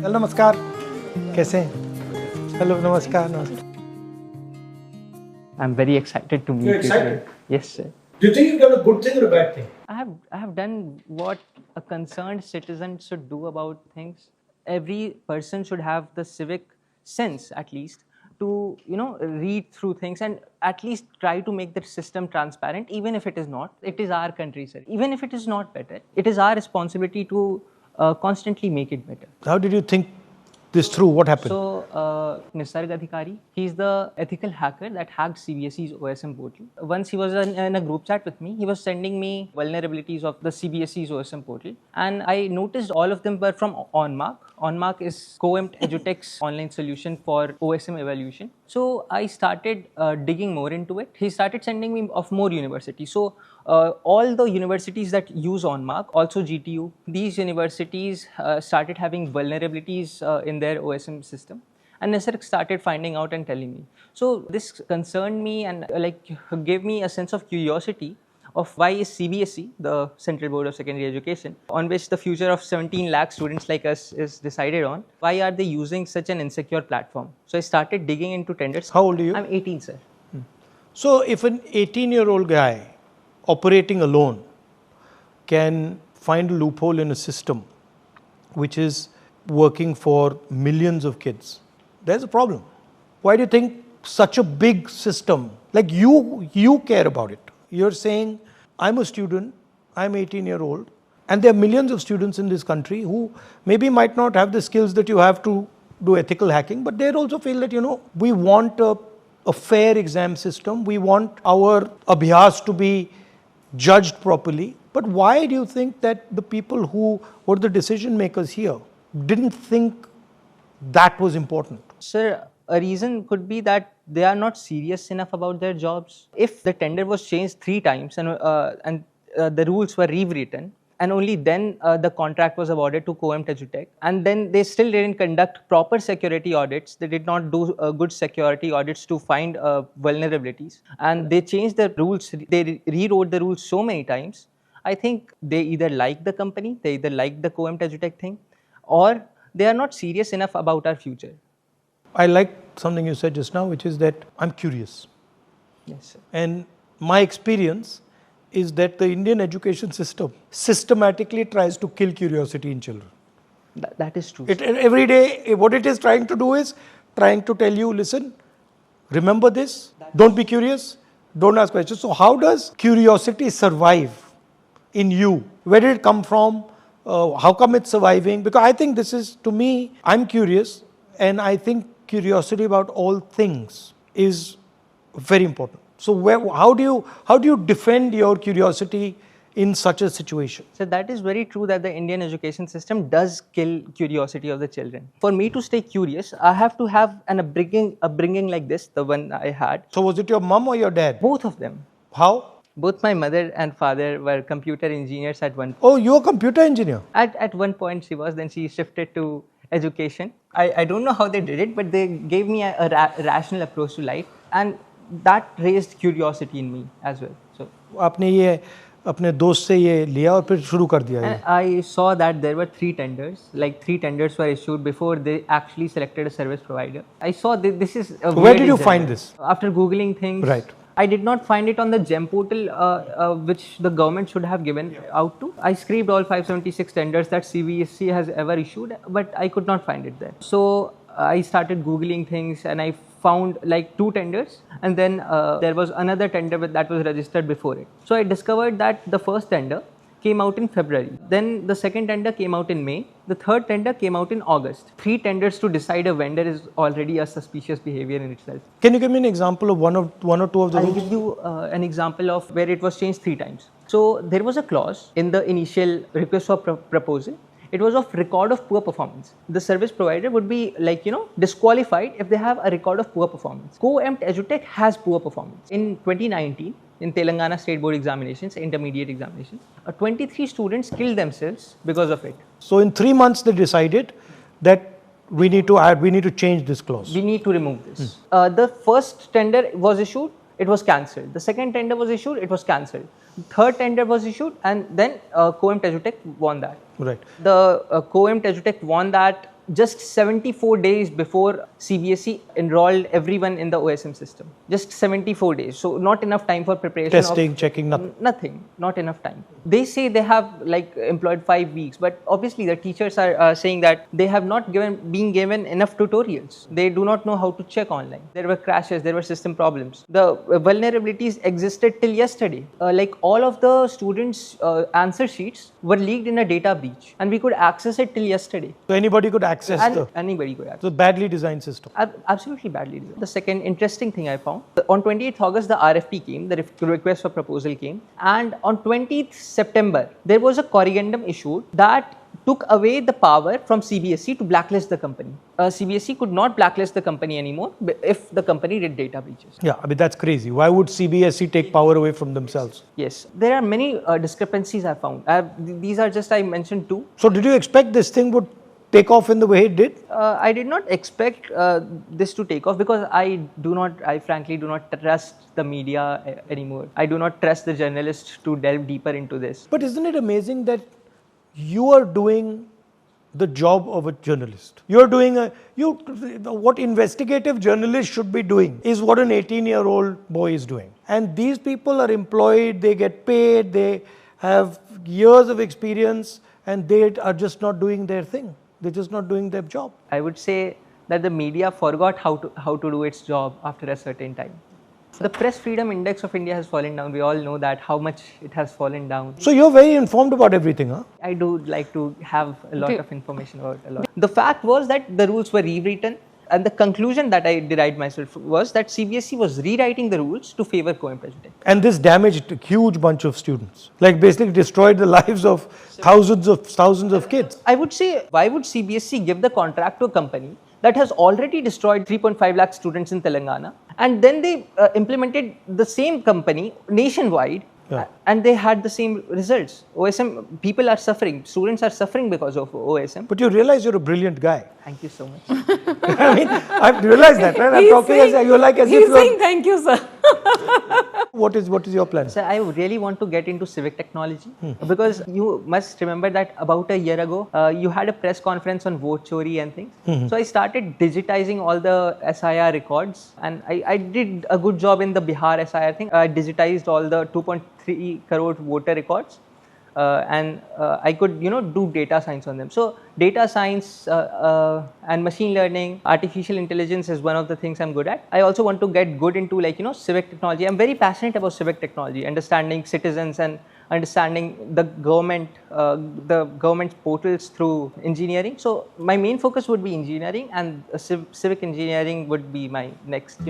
Hello नमस्कार, कैसे हैं? हेलो नमस्कार नमस्कार. I'm very excited to meet You're you excited? today. Yes, sir. Do you think you've done a good thing or a bad thing? I have done what a concerned citizen should do about things. Every person should have the civic sense, at least, to read through things and at least try to make the system transparent, even if it is not. It is our country, sir. Even if it is not better, it is our responsibility to constantly make it better. How did you think this through? What happened? So, Nisarg Adhikari, he's the ethical hacker that hacked CBSE's OSM portal. Once he was in a group chat with me, he was sending me vulnerabilities of the CBSE's OSM portal. And I noticed all of them were from OnMark. OnMark is COEMT EduTech's online solution for OSM evaluation. So I started digging more into it. He started sending me of more universities. So all the universities that use OnMark, also GTU, these universities started having vulnerabilities in their OSM system. And Nisarg started finding out and telling me. So this concerned me and gave me a sense of curiosity of why is CBSE, the Central Board of Secondary Education, on which the future of 17 lakh students like us is decided on, why are they using such an insecure platform? So I started digging into tenders. How old are you? I'm 18, sir. So if an 18-year-old guy operating alone can find a loophole in a system which is working for millions of kids, there's a problem. Why do you think such a big system, like you care about it? You're saying, I'm a student, I'm 18-year-old, and there are millions of students in this country who maybe might not have the skills that you have to do ethical hacking, but they also feel that, we want a fair exam system, we want our abhyas to be judged properly. But why do you think that the people who were the decision makers here didn't think that was important? Sir, a reason could be that they are not serious enough about their jobs. If the tender was changed 3 times and the rules were rewritten, and only then the contract was awarded to COEMT EduTech, and then they still didn't conduct proper security audits, they did not do good security audits to find vulnerabilities, and they changed the rules, they rewrote the rules so many times. I think they either like the company, they either like the COEMT EduTech thing, or they are not serious enough about our future. I like something you said just now, which is that I'm curious. Yes, sir. And my experience is that the Indian education system systematically tries to kill curiosity in children. That is true. Every day, what it is trying to do is trying to tell you, listen, remember this, don't be curious, don't ask questions. So how does curiosity survive in you? Where did it come from? How come it's surviving? Because I think this is, to me, I'm curious, and I think curiosity about all things is very important. So how do you defend your curiosity in such a situation? So that is very true that the Indian education system does kill curiosity of the children. For me to stay curious, I have to have an upbringing like this, the one I had. So was it your mom or your dad? Both of them. How? Both my mother and father were computer engineers at one point. Oh, you're a computer engineer? At one point she was, then she shifted to education. I don't know how they did it, but they gave me a rational approach to life, and that raised curiosity in me as well. So आपने ये अपने दोस्त से ये लिया और फिर शुरू कर दिया ये? I saw that there were 3 tenders. Like 3 tenders were issued before they actually selected a service provider. I saw this is a Where did you find this? After Googling things. Right. I did not find it on the GEM portal, which the government should have given out to. I scraped all 576 tenders that CBSE has ever issued, but I could not find it there. So I started Googling things and I found like 2 tenders, and then there was another tender that was registered before it. So I discovered that the first tender came out in February. Then the second tender came out in May. The third tender came out in August. 3 tenders to decide a vendor is already a suspicious behavior in itself. Can you give me an example of one or two of those? I'll give you an example of where it was changed 3 times. So there was a clause in the initial request for proposal. It was of record of poor performance. The service provider would be disqualified if they have a record of poor performance. COEMT EduTech has poor performance. In 2019, in Telangana State Board examinations, intermediate examinations, 23 students killed themselves because of it. So in 3 months they decided that we need to change this clause. We need to remove this. The first tender was issued, it was cancelled. The second tender was issued, it was cancelled. Third tender was issued, and then COEMT EduTech won that. Right. The COEMT EduTech won that just 74 days before CBSE enrolled everyone in the OSM system. Just 74 days. So not enough time for preparation. Testing, checking, nothing. Nothing. Not enough time. They say they have like employed 5 weeks, but obviously the teachers are saying that they have not been given enough tutorials. They do not know how to check online. There were crashes, there were system problems. The vulnerabilities existed till yesterday. Like all of the students' answer sheets were leaked in a data breach, and we could access it till yesterday. So anybody could access Anybody could access. So badly designed system. Absolutely badly designed. The second interesting thing I found, on 28th August, the RFP came, the request for proposal came, and on 20th September, there was a corrigendum issued that took away the power from CBSE to blacklist the company. CBSE could not blacklist the company anymore if the company did data breaches. Yeah, I mean, that's crazy. Why would CBSE take power away from themselves? Yes, there are many discrepancies I found. These are just, I mentioned two. So did you expect this thing would take off in the way it did? I did not expect this to take off because I frankly do not trust the media anymore. I do not trust the journalists to delve deeper into this. But isn't it amazing that you are doing the job of a journalist? You're doing what investigative journalists should be doing is what an 18-year-old boy is doing. And these people are employed, they get paid, they have years of experience, and they are just not doing their thing. They're just not doing their job. I would say that the media forgot how to do its job after a certain time. The press freedom index of India has fallen down. We all know that, how much it has fallen down. So you're very informed about everything, huh? I do like to have a lot of information about a lot. The fact was that the rules were rewritten, and the conclusion that I derived myself was that CBSE was rewriting the rules to favor co-employment. And this damaged a huge bunch of students, like basically destroyed the lives of thousands of kids. I would say, why would CBSE give the contract to a company that has already destroyed 3.5 lakh students in Telangana, and then they implemented the same company nationwide, and they had the same results? OSM, people are suffering, students are suffering because of OSM. But you realize you're a brilliant guy. Thank you so much. I mean, I've realized that, right? I'm talking as you're like as if you're... He's saying thank you, sir. What is your plan? So I really want to get into civic technology because you must remember that about a year ago, you had a press conference on vote chori and things. So I started digitizing all the SIR records, and I did a good job in the Bihar SIR thing. I digitized all the 2.3 crore voter records. And I could, do data science on them. So data science and machine learning, artificial intelligence is one of the things I'm good at. I also want to get good into civic technology. I'm very passionate about civic technology, understanding citizens and understanding the government's portals through engineering. So my main focus would be engineering, and civic engineering would be my next,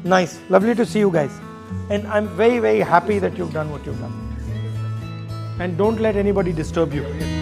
Nice. Lovely to see you guys. And I'm very, very happy that you've done what you've done. And don't let anybody disturb you.